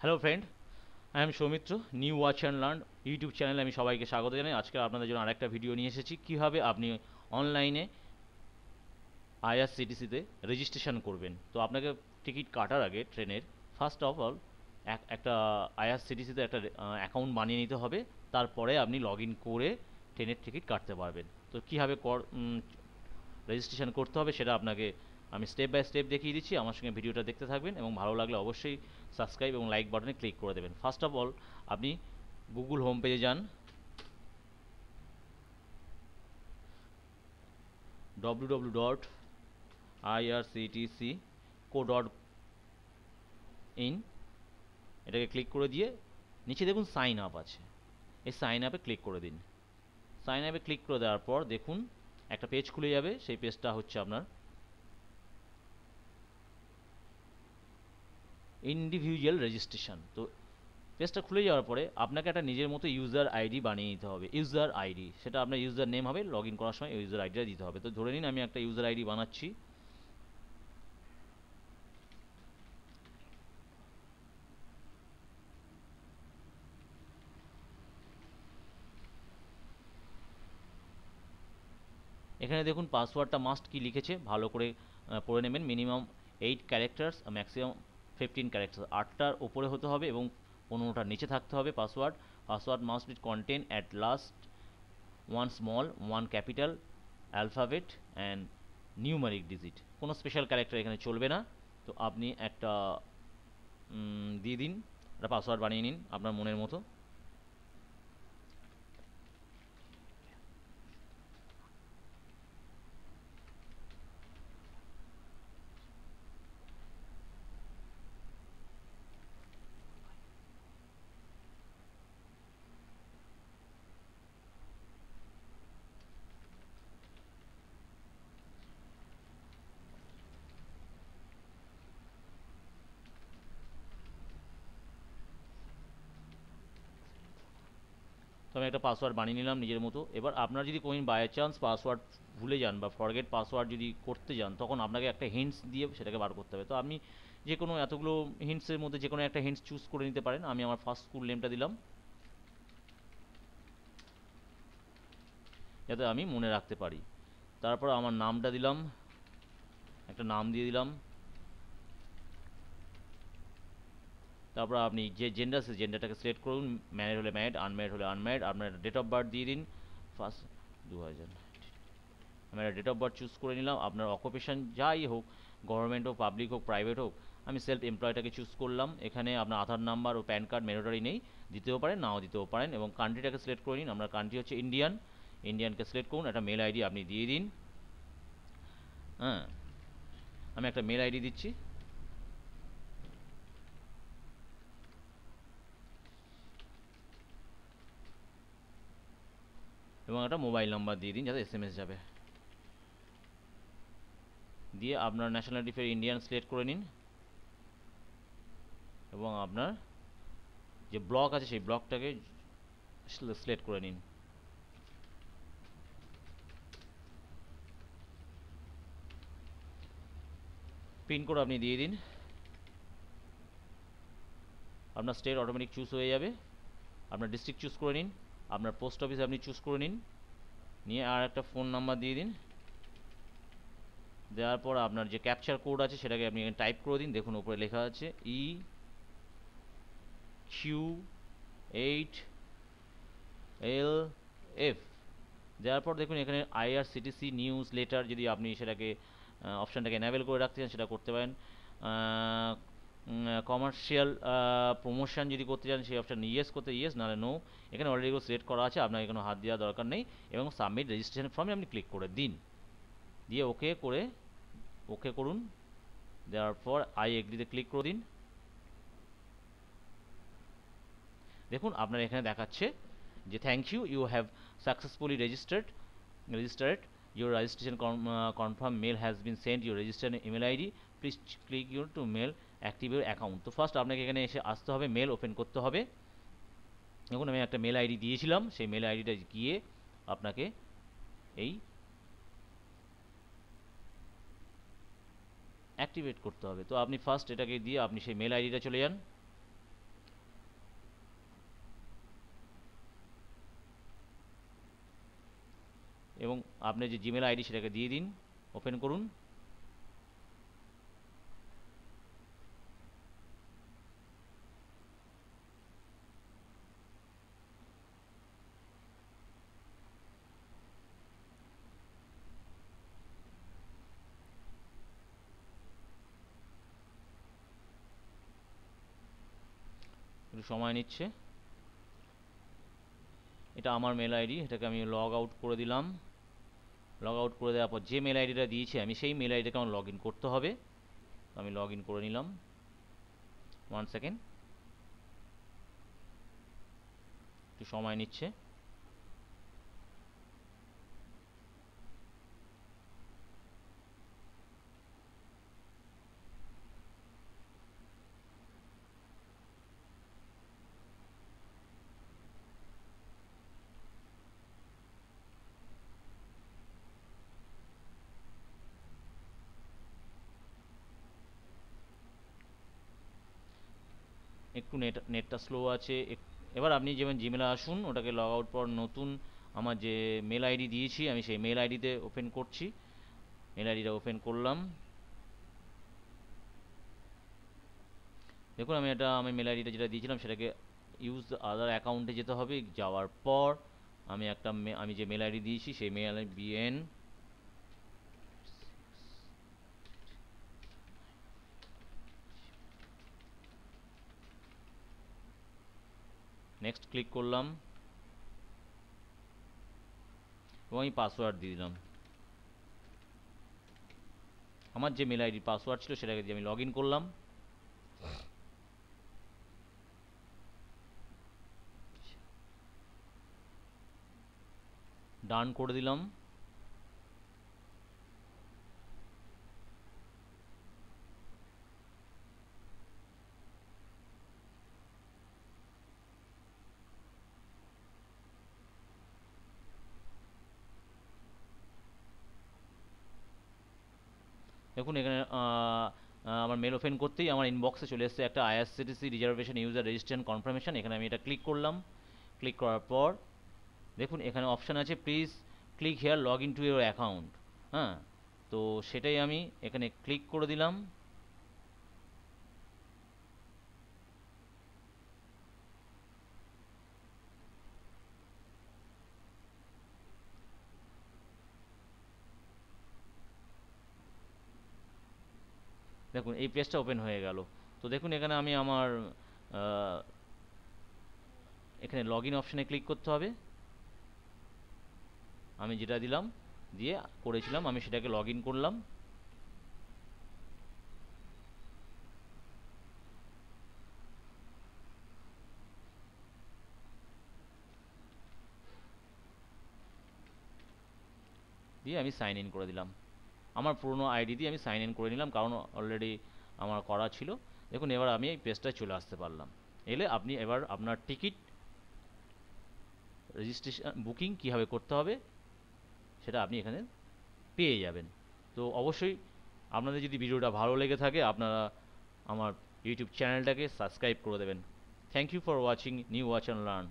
Hello friend, I am Soumitra. New watch and learn YouTube চ্যানেলে আমি সবাইকে স্বাগত জানাই। আজকে আপনাদের জন্য আরেকটা ভিডিও নিয়ে এসেছি, কীভাবে আপনি অনলাইনে আইআরসিটিসিতে রেজিস্ট্রেশন করবেন। তো আপনাকে টিকিট কাটার আগে ট্রেনের ফার্স্ট অফ অল একটা আইআরসিটিসিতে একটা অ্যাকাউন্ট বানিয়ে নিতে হবে। তারপরে আপনি লগ ইন করে ট্রেনের টিকিট কাটতে পারবেন। তো কীভাবে রেজিস্ট্রেশন করতে হবে সেটা আপনাকে আমি স্টেপ বাই স্টেপ দেখিয়ে দিচ্ছি। আমার সঙ্গে ভিডিওটা দেখতে থাকবেন এবং ভালো লাগলে অবশ্যই সাবস্ক্রাইব এবং লাইক বাটনে ক্লিক করে দেবেন। ফার্স্ট অফ অল আপনি গুগল হোম পেজে যান, www.irctc.co.in, এটাকে ক্লিক করে দিয়ে নিচে দেখুন সাইন আপ আছে, এই সাইন আপে ক্লিক করে দিন। সাইন আপে ক্লিক করে দেওয়ার পর দেখুন একটা পেজ খুলে যাবে। সেই পেজটা হচ্ছে আপনার ইন্ডিভিজুয়াল রেজিস্ট্রেশন। তো পেজটা খুলে যাওয়ার পরে আপনাকে একটা নিজের মতো ইউজার আইডি বানিয়ে নিতে হবে। ইউজার আইডি, সেটা আপনার ইউজার নেম হবে। লগ ইন করার সময় ইউজার আইডিটা দিতে হবে। তো ধরে নিন আমি একটা ইউজার আইডি বানাচ্ছি। এখানে দেখুন পাসওয়ার্ডটা মাস্ট কি লিখেছে, ভালো করে পড়ে নেবেন। Minimum 8 characters, maximum 15 characters. 8টার উপরে হতে হবে এবং 15টার নিচে থাকতে হবে password. Password must be contain at least one small one capital alphabet and numeric digit. কোনো স্পেশাল ক্যারেক্টার এখানে চলবে না। তো আপনি একটা দিয়ে দিন, একটা পাসওয়ার্ড বানিয়ে নিন আপনার মনের মতো। তো আমি একটা পাসওয়ার্ড বানিয়ে নিলাম নিজের মতো। এবার আপনার যদি কোনো বাই চান্স পাসওয়ার্ড ভুলে যান বা ফরগেট পাসওয়ার্ড যদি করতে যান, তখন আপনাকে একটা হিন্টস দিয়ে সেটাকে বার করতে হবে। তো আপনি যে কোনো এতগুলো হিন্টসের মধ্যে যে কোনো একটা হিন্টস চুজ করে নিতে পারেন। আমি আমার ফার্স্ট স্কুল নেমটা দিলাম যাতে আমি মনে রাখতে পারি। তারপর আমার নামটা দিলাম, একটা নাম দিয়ে দিলাম। তারপর আপনি যে জেন্ডার, সেই জেন্ডারটাকে সিলেক্ট করুন। ম্যারিড হলে ম্যারিড, আনম্যারিড হলে আনম্যারিড। আপনার ডেট অফ বার্থ দিয়ে দিন, ফার্স্ট 2000। আমি একটা ডেট অফ বার্থ চুজ করে নিলাম। আপনার অকুপেশন যাই হোক, গভর্নমেন্ট হোক, পাবলিক হোক, প্রাইভেট হোক, আমি সেলফ এমপ্লয়টাকে চুজ করলাম। এখানে আপনার আধার নাম্বার ও প্যান কার্ড ম্যান্ডেটরি নেই, দিতেও পারেন নাও দিতেও পারেন। এবং কান্ট্রিটাকে সিলেক্ট করে নিন। আপনার কান্ট্রি হচ্ছে ইন্ডিয়ান, ইন্ডিয়ানকে সিলেক্ট করুন। একটা মেল আইডি আপনি দিয়ে দিন। হ্যাঁ, আমি একটা মেল আইডি দিচ্ছি এবং একটা মোবাইল নাম্বার দিয়ে দিন যাতে এসএমএস যাবে। দিয়ে আপনার ন্যাশনালিটি ফের ইন্ডিয়ান সিলেক্ট করে নিন এবং আপনার যে ব্লক আছে সেই ব্লকটাকে সিলেক্ট করে নিন। পিনকোড আপনি দিয়ে দিন। আপনার স্টেট অটোমেটিক চুজ হয়ে যাবে। আপনার ডিস্ট্রিক্ট চুজ করে নিন। আপনার পোস্ট অফিস আপনি চুজ করে নিন, নিয়ে আর একটা ফোন নাম্বার দিয়ে দিন। দেওয়ার পর আপনার যে ক্যাপচার কোড আছে সেটাকে আপনি এখানে টাইপ করে দিন। দেখুন উপরে লেখা আছে EQ8LF। দেওয়ার পর দেখুন এখানে আইআরসিটিসি নিউজ লেটার, যদি আপনি সেটাকে অপশানটাকে এনেবেল করে রাখতে চান সেটা করতে পারেন। কমার্শিয়াল প্রমোশন যদি করতে চান সেই অপশান ইয়েস করতে ইয়েস, নাহলে নো। এখানে অলরেডি সিলেক্ট করা আছে, আপনাকে কোনো হাত দেওয়ার দরকার নেই। এবং সাবমিট রেজিস্ট্রেশন ফর্মে আপনি ক্লিক করে দিন, দিয়ে ওকে করুন। দেওয়ার পর আই এগ্রিতে ক্লিক করে দিন। দেখুন আপনার এখানে দেখাচ্ছে যে thank you, you have successfully registered your registration confirm mail has been sent your registered email id, please click here to mail active your account। তো ফার্স্ট আপনাকে এখানে এসে আসতে হবে, মেল ওপেন করতে হবে। দেখুন আমি একটা মেল আইডি দিয়েছিলাম, সেই মেল আইডিটা গিয়ে আপনাকে এই অ্যাক্টিভেট করতে হবে। তো আপনি ফার্স্ট এটাকে দিয়ে আপনি সেই মেল আইডিটা চলে যান। এবং আপনার যে জিমেল আইডি সেটাকে দিয়ে দিন, ওপেন করুন। একটু সময় নিচ্ছে। এটা আমার মেল আইডি, এটাকে আমি লগ আউট করে দিলাম। লগ আউট করে দেওয়ার পর যে মেল আইডিটা দিয়েছি আমি সেই মেল আইডিটাকে আমার লগ ইন করতে হবে। আমি লগ ইন করে নিলাম। 1 সেকেন্ড, একটু সময় নিচ্ছে। একটু নেটটা স্লো আছে। এবার আপনি যেমন জিমেলে আসুন, ওটাকে লগ আউট পর নতুন আমার যে মেল আইডি দিয়েছি আমি সেই মেল আইডিতে ওপেন করছি। মেল আইডিটা ওপেন করলাম। দেখুন আমি মেল আইডিটা যেটা দিয়েছিলাম সেটাকে ইউজ আদার অ্যাকাউন্টে যেতে হবে। যাওয়ার পর আমি যে মেল আইডি দিয়েছি সেই মেল আইডি বিএন নেক্সট ক্লিক করলাম এবং আমি পাসওয়ার্ড দিয়ে দিলাম। আমার যে মেল আইডির পাসওয়ার্ড ছিল সেটাকে দিয়ে আমি লগ ইন করলাম। ডান করে দিলাম। দেখুন এখানে আমার মেল ওপেন করতেই আমার ইনবক্সে চলে এসেছে একটা IRCTC reservation user registration confirmation. এখানে আমি এটা ক্লিক করলাম। ক্লিক করার পর দেখুন এখানে অপশান আছে please click here log in to your account. হ্যাঁ, তো সেটাই আমি এখানে ক্লিক করে দিলাম। দেখুন এই পেজটা ওপেন হয়ে গেল। তো দেখুন এখানে আমি আমার এখানে লগ ইন অপশানে ক্লিক করতে হবে। আমি যেটা দিলাম দিয়ে করেছিলাম আমি সেটাকে লগ ইন করলাম। দিয়ে আমি সাইন ইন করে দিলাম। আমার পুরনো আইডি দিয়ে আমি সাইন ইন করে নিলাম, কারণ অলরেডি আমার করা ছিল। দেখুন এবার আমি এই পেজটায় চলে আসতে পারলাম। এলে আপনি এবার আপনার টিকিট রেজিস্ট্রেশন বুকিং কীভাবে করতে হবে সেটা আপনি এখানে পেয়ে যাবেন। তো অবশ্যই আপনাদের যদি ভিডিওটা ভালো লেগে থাকে আপনারা আমার ইউটিউব চ্যানেলটাকে সাবস্ক্রাইব করে দেবেন। Thank you for watching new watch and learn.